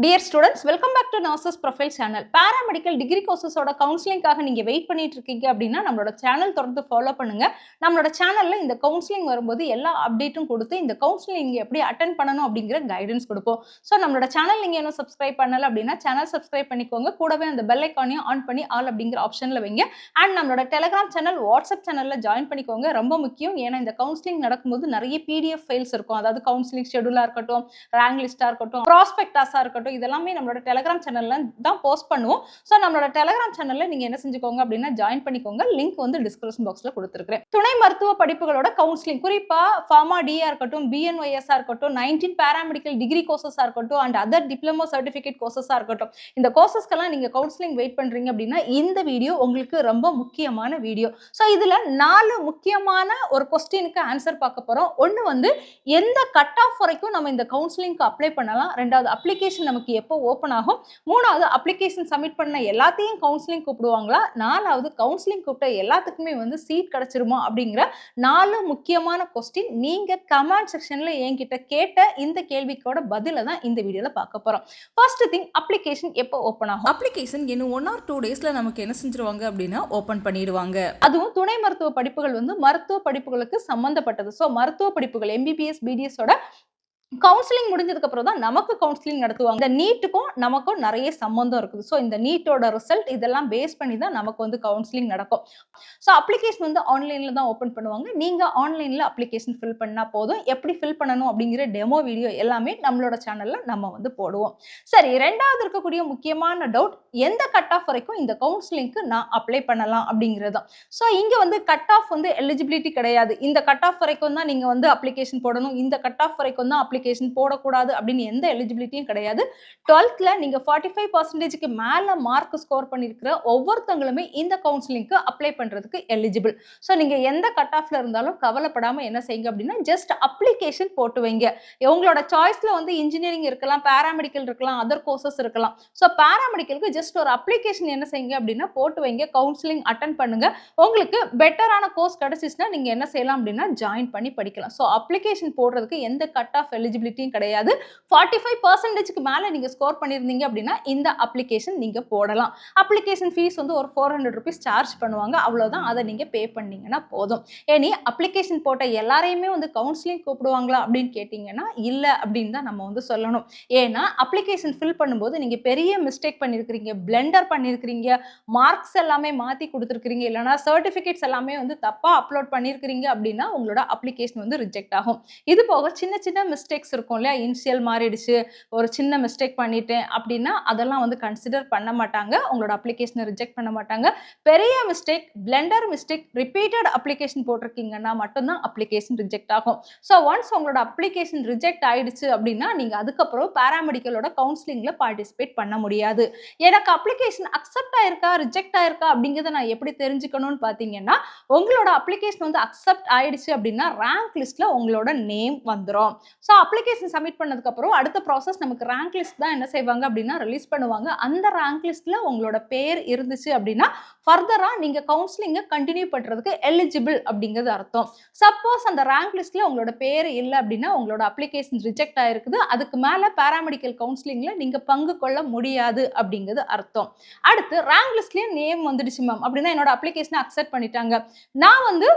Dear students, welcome back to Nurses Profile channel. Paramedical degree courses ஓட கவுன்சிலிங்காக நீங்க wait பண்ணிட்டு இருக்கீங்க அப்படின்னா நம்மளோட சேனல் தொடர்ந்து ஃபாலோ பண்ணுங்க. நம்மளோட சேனல்ல இந்த கவுன்சிலிங் வரும்போது எல்லா அப்டேட்டும் கொடுத்து இந்த கவுன்சிலிங் எப்படி அட்டெண்ட் பண்ணணும் அப்படிங்கிற கைடன்ஸ் கொடுப்போம். ஸோ நம்மளோட சேனல் நீங்க இன்னும் சப்ஸ்கிரைப் பண்ணல அப்படின்னா சேனல் சப்ஸ்கிரைப் பண்ணிக்கோங்க. கூடவே அந்த பெல் ஐக்கானையும் ஆன் பண்ணி ஆல் அப்படிங்கிற ஆப்ஷன்ல வைங்க. அண்ட் நம்மளோட டெலிகிராம் சேனல், வாட்ஸ்அப் சேனல்ல ஜாயின் பண்ணிக்கோங்க. ரொம்ப முக்கியம். ஏன்னா இந்த கவுன்சிலிங் நடக்கும்போது நிறைய PDF ஃபைல்ஸ் இருக்கும். அதாவது கவுன்சிலிங் ஷெட்யூலா இருக்கட்டும், ரேங்க் லிஸ்டா இருக்கட்டும், ப்ராஸ்பெக்டாஸா இருக்கட்டும், இதெல்லாமே நம்மளோட டெலிகிராம் சேனல்ல தான் போஸ்ட் பண்ணுவோம். ஸோ நம்மளோட டெலிகிராம் சேனல்ல நீங்க என்ன செஞ்சுக்கோங்க அப்படின்னா ஜாயின் பண்ணிக்கோங்க. லிங்க் வந்து டிஸ்கிரிப்ஷன் பாக்ஸ்ல கொடுத்துருக்கேன். துணை மருத்துவ படிப்புகளோட கவுன்சிலிங், குறிப்பா ஃபார்மா டியா இருக்கட்டும், BNYS இருக்கட்டும், 19 பேராமெடிக்கல் டிகிரி கோர்சஸா இருக்கட்டும், அண்ட் அதர் டிப்ளமோ சர்டிபிகேட் கோர்சஸா இருக்கட்டும், இந்த கோர்சஸ்க்கெல்லாம் நீங்க கவுன்சிலிங் வெயிட் பண்றீங்க அப்படின்னா இந்த வீடியோ உங்களுக்கு ரொம்ப முக்கியமான வீடியோ. ஸோ இதுல 4 முக்கியமான ஒரு கொஸ்டினுக்கு ஆன்சர் பார்க்க போறோம். ஒன்னு வந்து எந்த கட் ஆஃப் வரைக்கும் நம்ம இந்த கவுன்சிலிங்க்கு அப்ளை பண்ணலாம், ரெண்டாவது அப்ளிகேஷன் நமக்கு எப்போ ஓபன் ஆகும், மூணாவது அப்ளிகேஷன் சப்மிட் பண்ண எல்லாத்தையும் கவுன்சிலிங் கூப்பிடுவாங்களா, நாலாவது கவுன்சிலிங் கூப்பிட்ட எல்லாத்துக்குமே வந்து சீட் கிடைச்சிருமா அப்படிங்கிற 4 முக்கியமான கொஸ்டின் நீங்க கமெண்ட் செக்ஷன்ல என்கிட்ட கேட்ட இந்த கேள்விக்கோட பதில தான் இந்த வீடியோல பார்க்க போறோம். ஃபர்ஸ்ட் திங், அப்ளிகேஷன் எப்போ ஓபன் ஆகும்? அப்ளிகேஷன் இன்னும் 1 or 2 டேஸ்ல நமக்கு என்ன செஞ்சிருவாங்க அப்படின்னா ஓபன் பண்ணிடுவாங்க. அதுவும் துணை மருத்துவ படிப்புகள் வந்து மருத்துவ படிப்புகளுக்கு சம்பந்தப்பட்டது. ஸோ மருத்துவ படிப்புகள் MBBS BDS ஓட கவுன்சிலிங் முடிஞ்சதுக்கு அப்புறம் தான் நமக்கு கவுன்சிலிங் நடத்துவாங்க. இந்த நீட்டுக்கும் நமக்கும் நிறைய சம்பந்தம் இருக்குது. ஸோ இந்த நீட்டோட ரிசல்ட் இதெல்லாம் பேஸ் பண்ணி தான் நமக்கு வந்து கவுன்சிலிங் நடக்கும். ஸோ அப்ளிகேஷன் வந்து ஆன்லைன்ல தான் ஓப்பன் பண்ணுவாங்க. நீங்க ஆன்லைன்ல அப்ளிகேஷன் ஃபில் பண்ணா போதும். எப்படி ஃபில் பண்ணணும் அப்படிங்கிற டெமோ வீடியோ எல்லாமே நம்மளோட சேனல்ல நம்ம வந்து போடுவோம். சரி, ரெண்டாவது இருக்கக்கூடிய முக்கியமான டவுட், எந்த கட் ஆஃப் வரைக்கும் இந்த கவுன்சிலிங்க்கு நான் அப்ளை பண்ணலாம் அப்படிங்கிறது தான். ஸோ இங்க வந்து கட் ஆஃப் வந்து எலிஜிபிலிட்டி கிடையாது. இந்த கட் ஆஃப் வரைக்கும் தான் நீங்க வந்து அப்ளிகேஷன் போடணும், இந்த கட் ஆஃப் வரைக்கும் தான் அப்ளிகேஷன் போடக்கூடாது அப்படின்னு எந்த எலிஜிபிலிட்டியும் கிடையாது. 12th நீங்க 45%க்கு மேல மார்க் ஸ்கோர் பண்ணிருக்கிற ஒவ்வொருத்தங்களுமே இந்த கவுன்சிலிங்க்கு அப்ளை பண்றதுக்கு எலிஜிபிள். ஸோ நீங்க எந்த கட் ஆஃப்ல இருந்தாலும் கவலைப்படாம என்ன செய்யுங்க அப்படின்னா ஜஸ்ட் அப்ளிகேஷன் போட்டு வைங்க. உங்களோட சாய்ஸ்ல வந்து இன்ஜினியரிங் இருக்கலாம், பேராமெடிக்கல் இருக்கலாம், அதர் கோர்சஸ் இருக்கலாம். ஸோ பேராமெடிக்கலுக்கு ஜஸ்ட் ஒரு அப்ளிகேஷன் என்ன செய்யுங்க அப்படின்னா போட்டு வைங்க. கவுன்சிலிங் அட்டென்ட் பண்ணுங்க. உங்களுக்கு பெட்டரான கோர்ஸ் கிடைச்சிச்சுன்னா நீங்க என்ன செய்யலாம் அப்படின்னா ஜாயின் பண்ணி படிக்கலாம். ஸோ அப்ளிகேஷன் போடுறதுக்கு எந்த கட் ஆஃப் எலிஜிபிலிட்டியும் கிடையாது. 45%க்கு மேல நீங்க ஸ்கோர் பண்ணிருந்தீங்க அப்படின்னா இந்த அப்ளிகேஷன் நீங்க போடலாம். அப்ளிகேஷன் ஃபீஸ் வந்து ஒரு 400 rupees சார்ஜ் பண்ணுவாங்க. அவ்வளவுதான். அதை நீங்க பே பண்ணீங்கன்னா போதும். ஏனி அப்ளிகேஷன் போட்ட எல்லாரையுமே வந்து கவுன்சிலிங் கூப்பிடுவாங்களா அப்படின்னு கேட்டீங்கன்னா இல்ல அப்படின்னு தான் நம்ம வந்து சொல்லணும். ஏன்னா அப்ளிகேஷன் ஃபில் பண்ணும்போது நீங்க பெரிய மிஸ்டேக் பண்ணிருக்கிறீங்க, பிளெண்டர் பண்ணிருக்கிறீங்க, மார்க்ஸ் எல்லாமே மாத்தி கொடுத்துருக்கீங்க, இல்லைன்னா சர்டிபிகேட்ஸ் எல்லாமே வந்து தப்பா அப்லோட் பண்ணிருக்கிறீங்க அப்படின்னா உங்களோட அப்ளிகேஷன் வந்து ரிஜெக்ட் ஆகும். இது போக சின்ன சின்ன மிஸ்டேக்ஸ் இருக்கும் இல்லையா, இனிஷியல் மாறிடுச்சு, ஒரு சின்ன மிஸ்டேக் பண்ணிட்டேன் அப்படின்னா அதெல்லாம் வந்து கன்சிடர் பண்ண மாட்டாங்க. உங்களோட அப்ளிகேஷனை ரிஜெக்ட் பண்ண மாட்டாங்க. பெரிய mistake, blunder mistake, repeated application போட்டிருக்கீங்கன்னா மட்டும்தான் அப்ளிகேஷன் ரிஜெக்ட் ஆகும். ஸோ ஒன்ஸ் உங்களோட அப்ளிகேஷன் ரிஜெக்ட் ஆயிடுச்சு அப்படின்னா நீங்க அதுக்கப்புறம் பேராமெடிக்கலோட கவுன்சிலிங்ல பார்ட்டிசிபேட் பண்ண முடியாது. எனக்கு அப்ளிகேஷன் அக்செப்ட் ஆயிருக்கா, ரிஜெக்ட் ஆயிருக்கா அப்படிங்கிறத நான் எப்படி தெரிஞ்சுக்கணும்னு பார்த்தீங்கன்னா, உங்களோட அப்ளிகேஷன் வந்து அக்செப்ட் ஆயிடுச்சு அப்படின்னா ரேங்க் லிஸ்ட்ல உங்களோட நேம் வந்துடும். ஸோ அப்ளிகேஷன் சப்மிட் பண்ணதுக்கு அப்புறம் அடுத்த ப்ராசஸ் நமக்கு ரேங்க் லிஸ்ட் தான் என்ன செய்வாங்க அப்படின்னா ரிலீஸ் பண்ணுவாங்க. அந்த ரேங்க் லிஸ்ட்ல உங்களோட பேர் இருந்துச்சு அப்படின்னா ஃபர்தரா நீங்க கவுன்சிலிங்கை கண்டினியூ பண்றதுக்கு எலிஜிபிள் அப்படிங்கிறது அர்த்தம். சப்போஸ் அந்த ரேங்க் லிஸ்ட்ல உங்களோட பேர் இல்லை அப்படின்னா உங்களோட அப்ளிகேஷன் ரிஜெக்ட் ஆயிருக்குது, அதுக்கு மேல பேராமெடிக்கல் கவுன்சிலிங்ல நீங்க பங்கு கொள்ள முடியாது அப்படிங்கிறது அர்த்தம். அடுத்து ரேங்க் லிஸ்ட்லயே நேம் வந்துடுச்சு மேம் அப்படின்னா என்னோட அப்ளிகேஷனை அக்செப்ட் பண்ணிட்டாங்க, நான் வந்து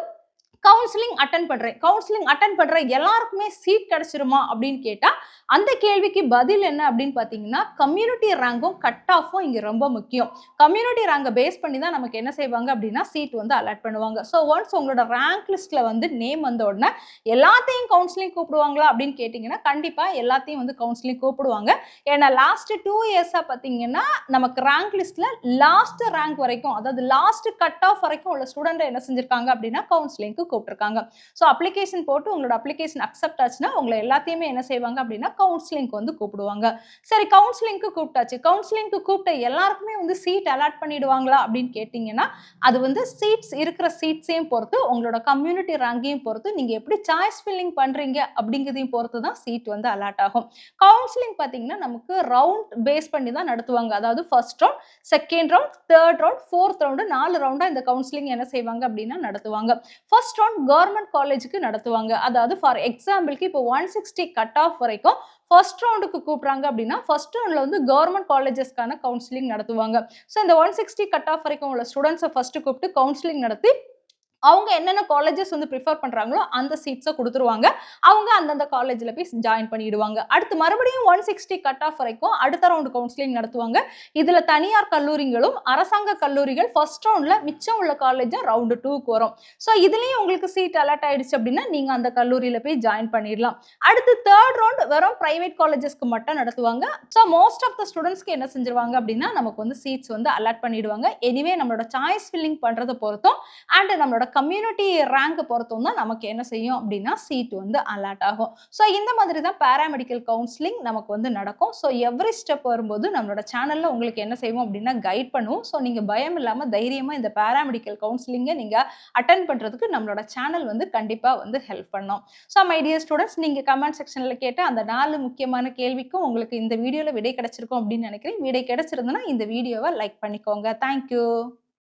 கவுன்சிலிங் அட்டென்ட் பண்றேன், கவுன்சிலிங் அட்டென்ட் பண்ற எல்லாருக்குமே சீட் கிடைச்சிருமா அப்படின்னு கேட்டா அந்த கேள்விக்கு பதில் என்ன அப்படின்னு பாத்தீங்கன்னா கம்யூனிட்டி ரேங்கும் கட் ஆஃபும் இங்க ரொம்ப முக்கியம். கம்யூனிட்டி ரேங்கை பேஸ் பண்ணி தான் நமக்கு என்ன செய்வாங்க அப்படின்னா சீட் வந்து அலாட் பண்ணுவாங்க. ஸோ ஒன்ஸ் உங்களோட ரேங்க் லிஸ்ட்ல வந்து நேம் வந்த உடனே எல்லாத்தையும் கவுன்சிலிங் கூப்பிடுவாங்களா அப்படின்னு கேட்டீங்கன்னா கண்டிப்பா எல்லாத்தையும் வந்து கவுன்சிலிங் கூப்பிடுவாங்க. ஏன்னா லாஸ்ட் 2 இயர்ஸா பாத்தீங்கன்னா நமக்கு ரேங்க் லிஸ்ட்ல லாஸ்ட் ரேங்க் வரைக்கும், அதாவது லாஸ்ட் கட் ஆஃப் வரைக்கும் உள்ள ஸ்டூடெண்ட் என்ன செஞ்சிருக்காங்க அப்படின்னா கவுன்சிலிங்க்கு கூப்பிட்டுருக்காங்க. ஸோ அப்ளிகேஷன் போட்டு உங்களோட அப்ளிகேஷன் அக்செப்ட் ஆச்சுன்னா உங்களை எல்லாத்தையுமே என்ன செய்வாங்க அப்படின்னா கவுன்சிலிங்க்கு வந்து கூப்பிடுவாங்க. சரி, கவுன்சிலிங்க்கு கூப்பிட்டாச்சு, கவுன்சிலிங்க்கு கூப்பிட்ட எல்லாருக்குமே வந்து சீட் அலாட் பண்ணிடுவாங்களா அப்படின்னு கேட்டீங்கன்னா அது வந்து சீட்ஸ் இருக்கிற சீட்ஸையும் பொறுத்து, உங்களோட கம்யூனிட்டி ரேங்கையும் பொறுத்து, நீங்க எப்படி சாய்ஸ் ஃபில்லிங் பண்றீங்க அப்படிங்கிறதையும் பொறுத்து தான் சீட் வந்து அலாட் ஆகும். கவுன்சிலிங் பார்த்தீங்கன்னா நமக்கு ரவுண்ட் பேஸ் பண்ணி தான் நடத்துவாங்க. அதாவது first round, second round, third round, fourth round, 4 ரவுண்டா இந்த கவுன்சிலிங் என்ன செய்வாங்க அப்படின்னா நடத்துவாங்க. ஃபர்ஸ்ட் ரவுண்ட் கவர்மெண்ட் காலேஜுக்கு நடத்துவாங்க. அதாவது ஃபார் எக்ஸாம்பிளுக்கு இப்போ 160 கட் ஆஃப் வரைக்கும் ஃபர்ஸ்ட் ரவுண்டுக்கு கூப்பிட்றாங்க அப்படின்னா ஃபர்ஸ்ட் ரவுண்டில் வந்து கவர்மெண்ட் காலேஜஸ்க்கான கவுன்சிலிங் நடத்துவாங்க. ஸோ இந்த 160 கட் ஆஃப் வரைக்கும் உள்ள ஸ்டூடெண்ட்ஸை ஃபர்ஸ்ட் கூப்பிட்டு கவுன்சிலிங் நடத்தி அவங்க என்னென்ன காலேஜஸ் வந்து ப்ரிஃபர் பண்றாங்களோ அந்த சீட்ஸை குடுத்துருவாங்க. அவங்க அந்தந்த காலேஜ்ல போய் ஜாயின் பண்ணிடுவாங்க. அடுத்து மறுபடியும் 160 கட் ஆஃப் வரைக்கும் அடுத்த ரவுண்ட் கவுன்சிலிங் நடத்துவாங்க. இதுல தனியார் கல்லூரிகளும், அரசாங்க கல்லூரிகள் ஃபர்ஸ்ட் ரவுண்ட்ல மிச்சம் உள்ள காலேஜ் ரவுண்ட் 2க்கு வரும். ஸோ இதுலயும் உங்களுக்கு சீட் அலாட் ஆயிடுச்சு அப்படின்னா நீங்க அந்த கல்லூரியில போய் ஜாயின் பண்ணிடலாம். அடுத்து தேர்ட் ரவுண்ட் வெறும் பிரைவேட் காலேஜஸ்க்கு மட்டும் நடத்துவாங்க. ஸோ மோஸ்ட் ஆஃப் த ஸ்டூடெண்ட்ஸ்க்கு என்ன செஞ்சிருவாங்க அப்படின்னா நமக்கு வந்து சீட்ஸ் வந்து அலாட் பண்ணிடுவாங்க. எனிவே நம்மளோட சாய்ஸ் ஃபில்லிங் பண்றதை பொறுத்தும் அண்ட் நம்மளோட கம்யூனிட்டி ரேங்க் பொறுத்தும் தான் நமக்கு என்ன செய்யும் அப்படின்னா சீட் வந்து அலாட் ஆகும். ஸோ இந்த மாதிரி தான் பேராமெடிக்கல் கவுன்சிலிங் நமக்கு வந்து நடக்கும். ஸோ எவ்ரி ஸ்டெப் வரும்போது நம்மளோட சேனல்ல உங்களுக்கு என்ன செய்வோம் அப்படின்னா கைட் பண்ணுவோம். ஸோ நீங்க பயம் இல்லாம தைரியமா இந்த பேராமெடிக்கல் கவுன்சிலிங்கை நீங்க அட்டென்ட் பண்றதுக்கு நம்மளோட சேனல் வந்து கண்டிப்பா வந்து ஹெல்ப் பண்ணும். ஸோ மை டியர் ஸ்டூடெண்ட்ஸ், நீங்க கமெண்ட் செக்ஷன்ல கேட்ட அந்த 4 முக்கியமான கேள்விக்கும் உங்களுக்கு இந்த வீடியோல விடை கிடைச்சிருக்கும் அப்படின்னு நினைக்கிறேன். விடை கிடைச்சிருந்ததுன்னா இந்த வீடியோவை லைக் பண்ணிக்கோங்க. தேங்க்யூ.